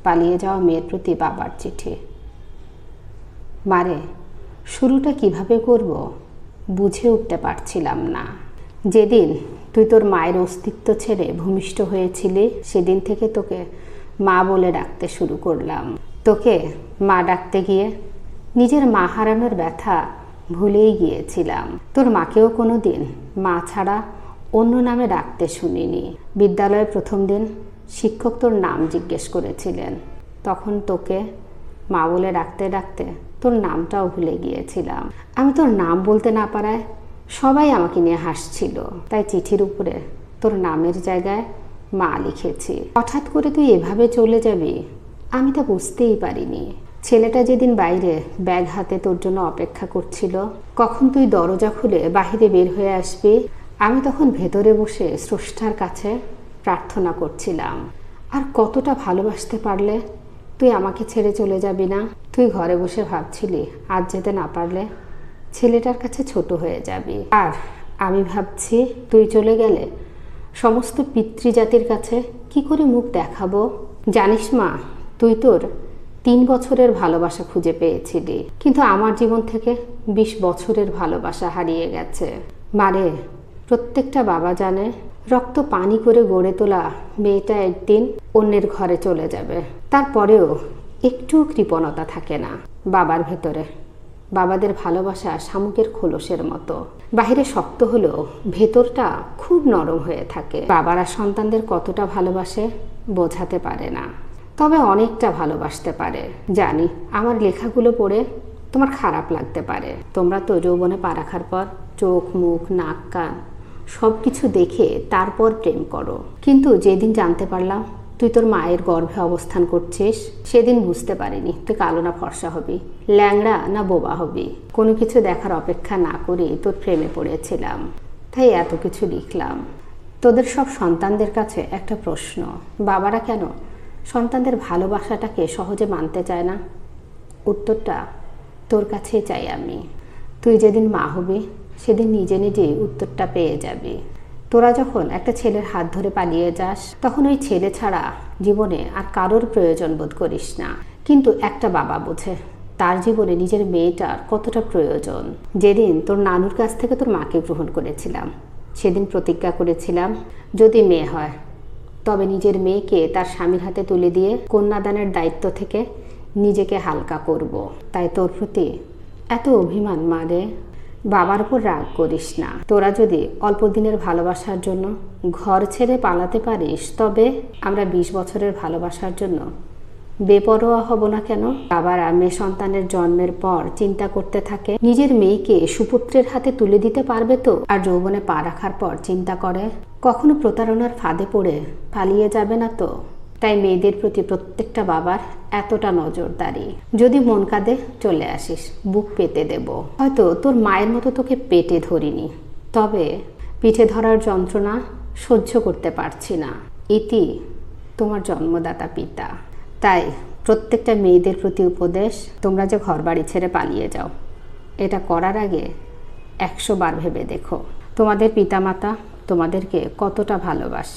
পালিয়ে যাওয়া মেয়ের প্রতি বাবার চিঠি। মারে, শুরুটা কিভাবে করব বুঝে উঠতে পারছিলাম না। যেদিন তুই তোর মায়ের অস্তিত্ব ছেড়ে ভূমিষ্ঠ হয়েছিলি সেদিন থেকে তোকে মা বলে ডাকতে শুরু করলাম। তোকে মা ডাকতে গিয়ে নিজের মা হারানোর ব্যথা ভুলেই গিয়েছিলাম। তোর মাকেও কোনো দিন মা ছাড়া অন্য নামে ডাকতে শুনিনি। বিদ্যালয়ে প্রথম দিন শিক্ষক তোর নাম জিজ্ঞেস করেছিলেন, তখন তোকে মা বলে ডাকতে ডাকতে তোর নামটাও ভুলে গিয়েছিলাম। আমি তোর নাম বলতে না পারায় সবাই আমাকে নিয়ে হাসছিল, তাই চিঠির উপরে তোর নামের জায়গায় মা লিখেছি। হঠাৎ করে তুই এভাবে চলে যাবি আমি তা বুঝতেই পারিনি। ছেলেটা যেদিন বাইরে ব্যাগ হাতে তোর জন্য অপেক্ষা করছিল, কখন তুই দরজা খুলে বাহিরে বের হয়ে আসবি, আমি তখন ভেতরে বসে স্রষ্টার কাছে প্রার্থনা করছিলাম, আর কতটা ভালোবাসতে পারলে তুই আমাকে ছেড়ে চলে যাবি না। তুই ঘরে বসে ভাবছিলি আজ যেতে না পারলে ছেলেটার কাছে ছোট হয়ে যাবি, আর আমি ভাবছি তুই চলে গেলে সমস্ত পিতৃজাতির কাছে কি করে মুখ দেখাবো। জানিস মা, তুই তোর 3 বছরের ভালোবাসা খুঁজে পেয়েছিলি, কিন্তু আমার জীবন থেকে 20 বছরের ভালোবাসা হারিয়ে গেছে। মারে, প্রত্যেকটা বাবা জানে রক্ত পানি করে গড়ে তোলা মেয়েটা একদিন অন্যের ঘরে চলে যাবে, তারপরেও একটু কৃপণতা থাকে না বাবার ভেতরে। বাবাদের ভালোবাসা শামুকের খোলসের মতো, বাহিরে শক্ত হলেও ভেতরটা খুব নরম হয়ে থাকে। বাবারা সন্তানদের কতটা ভালোবাসে বোঝাতে পারে না, তবে অনেকটা ভালোবাসতে পারে। জানি আমার লেখাগুলো পড়ে তোমার খারাপ লাগতে পারে। তোমরা তো যৌবনে পা রাখার পর চোখ মুখ নাক কান সব কিছু দেখে তারপর প্রেম করো, কিন্তু যেদিন জানতে পারলাম তুই তোর মায়ের গর্ভে অবস্থান করছিস সেদিন বুঝতে পারিনি তুই কালো না ফর্সা হবি, ল্যাংড়া না বোবা হবি। কোনো কিছু দেখার অপেক্ষা না করে তোর প্রেমে পড়েছিলাম, তাই এত কিছু লিখলাম। তোদের সব সন্তানদের কাছে একটা প্রশ্ন, বাবারা কেন সন্তানদের ভালোবাসাটাকে সহজে মানতে চায় না? উত্তরটা তোর কাছেই চাই আমি। তুই যেদিন মা হবি সেদিন নিজে নিজেই উত্তরটা পেয়ে যাবি। তোরা যখন একটা ছেলের হাত ধরে পালিয়ে যাস তখন ওই ছেলে ছাড়া জীবনে আর কারোর প্রয়োজন বোধ করিস না, কিন্তু একটা বাবা বোঝে তার জীবনে নিজের মেয়েটার কতটা প্রয়োজন। যেদিন তোর নানুর কাছ থেকে তোর মাকে গ্রহণ করেছিলাম সেদিন প্রতিজ্ঞা করেছিলাম যদি মেয়ে হয় তবে নিজের মেয়েকে তার স্বামীর হাতে তুলে দিয়ে কন্যাদানের দায়িত্ব থেকে নিজেকে হালকা করব। তাই তোর প্রতি এত অভিমান মারে। বাবার উপর রাগ করিস না। তোরা যদি অল্প দিনের ভালোবাসার জন্য ঘর ছেড়ে পালাতে পারিস তবে আমরা 20 বছরের ভালোবাসার জন্য বেপরোয়া হব না কেন? বাবারা মেয়ে সন্তানের জন্মের পর চিন্তা করতে থাকে নিজের মেয়েকে সুপুত্রের হাতে তুলে দিতে পারবে তো, আর যৌবনে পা রাখার পর চিন্তা করে কখনো প্রতারণার ফাঁদে পড়ে পালিয়ে যাবে না তো। তাই মেয়েদের প্রতি প্রত্যেকটা বাবার এতটা নজরদারি। যদি মন কাঁদে চলে আসিস, বুক পেতে দেব। হয়তো তোর মায়ের মতো তোকে পেটে ধরিনি, তবে পিঠে ধরার যন্ত্রণা সহ্য করতে পারছি না। ইতি তোমার জন্মদাতা পিতা। তাই প্রত্যেকটা মেয়েদের প্রতি উপদেশ, তোমরা যে ঘর বাড়ি ছেড়ে পালিয়ে যাও এটা করার আগে 100 বার ভেবে দেখো তোমাদের পিতামাতা তোমাদেরকে কতটা ভালোবাসে।